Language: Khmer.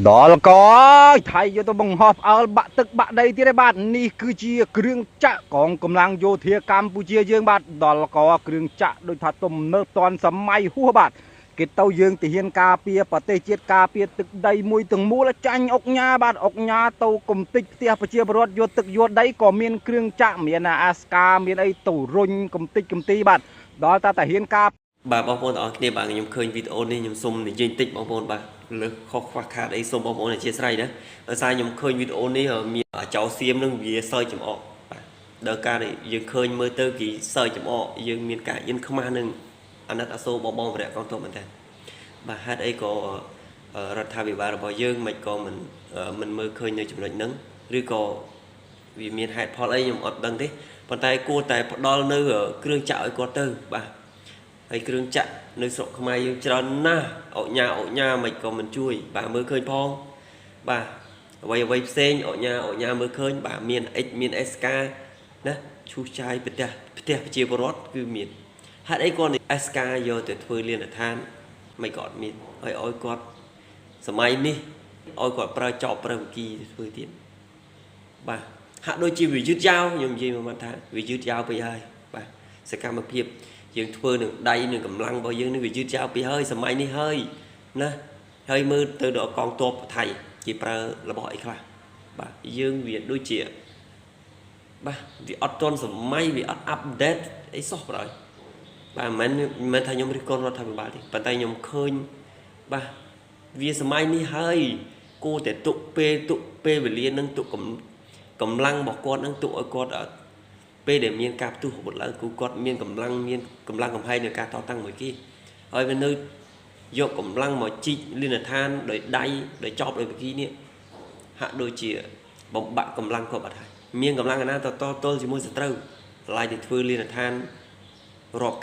ដល់ក៏ថៃយកទៅបង្ហោះផ្អើលបាក់ទឹកបាក់ដីទៀតឯបាទនេះគឺជាគ្រឿងចាក់កងកម្លាំងយោធាកម្ពុជាយើងបាទដល់ក៏គ្រឿងចាក់ដូចថាទំនើបតាន់សម័យហួសបាទគេទៅយើងទាហានការពារប្រទេសជាតិការពារទឹកដីមួយទាំងមូលចាញ់អុកញ៉ាបាទអុកញ៉ាទៅគំតិចផ្ទះប្រជាពលរដ្ឋយកទឹកយកដីក៏មានគ្រឿងចាក់មានអាស្កាមានអីទៅរុញគំតិចគំទីបាទដល់តាទាហានការបាទបងប្អូនទាំងអស់គ្នាបាទខ្ញុំឃើញវីដេអូនេះខ្ញុំសូមនិយាយបន្តិចបងប្អូនបាទលើសខុសខ្វះខាតអីសូមបងប្អូនអធិស្ឋានណាដោយសារខ្ញុំឃើញវីដេអូនេះមានចៅសៀមនឹងវាសើចចំអកបាទដល់ការយើងឃើញមើលទៅគេសើចចំអកយើងមានការយិនខ្មាស់នឹងអាណិតអាសូរបងបរិយាកងទ័ពមែនតើបាទហេតុអីក៏រដ្ឋាភិបាលរបស់យើងមិនក៏មិនមើលឃើញនៅចំណុចហ្នឹងឬក៏វាមានហេតុផលអីខ្ញុំអត់ដឹងទេប៉ុន្តែគួរតែផ្ដល់នៅគ្រឿងចាក់ឲ្យគាត់ទៅបាទហើយគ្រឿងចាក់នៅស្រុកខ្មែរយើងច្រើនណាស់អុកញ៉ាមិនក៏មិនជួយបាទមើលឃើញផងបាទអ្វីផ្សេងអុកញ៉ាមើលឃើញបាទមាន X មាន SK ណាឈូសឆាយផ្ទះប្រជាពលរដ្ឋគឺមានហេតុអីគាត់ SK យកទៅធ្វើលានដ្ឋានមិនក៏អត់មានឲ្យគាត់សម័យនេះឲ្យគាត់ប្រើចោបប្រើវិគីទៅធ្វើទៀតបាទហាក់ដូចជាវាយឺតយ៉ាវខ្ញុំនិយាយមកថាវាយឺតយ៉ាវពេកហើយបាទសកម្មភាពយើងធ្វើនឹងដៃនឹងកម្លាំងរបស់យើងនេះវាយឺតយ៉ាវពេកហើយសម័យនេះហើយណាហើយមើលទៅដល់កងទ័ពថៃគេប្រើរបស់អីខ្លះបាទយើងវាដូចជាបាទវាអត់ទាន់សម័យវាអត់អាប់ដេតអីសោះបងបាទមិនថាខ្ញុំរិះគន់រដ្ឋាភិបាលទេប៉ុន្តែខ្ញុំឃើញបាទវាសម័យនេះហើយគួរតែទុកពេលវេលានឹងទុកកម្លាំងរបស់គាត់នឹងទុកឲ្យគាត់ពេលដែលមានការផ្ទុះរបត់ឡើងគឺគាត់មានកម្លាំងកំហែងในការតតាំងមួយគេហើយវានៅយកកម្លាំងមកជីកលានដ្ឋានដោយដៃដោយចប់ដោយវិគីនេះហាក់ដូចជាបំបាក់កម្លាំងគាត់បាត់ហើយមានកម្លាំងណាតទល់ជាមួយសត្រូវឆ្លាយទៅធ្វើលានដ្ឋានរាប់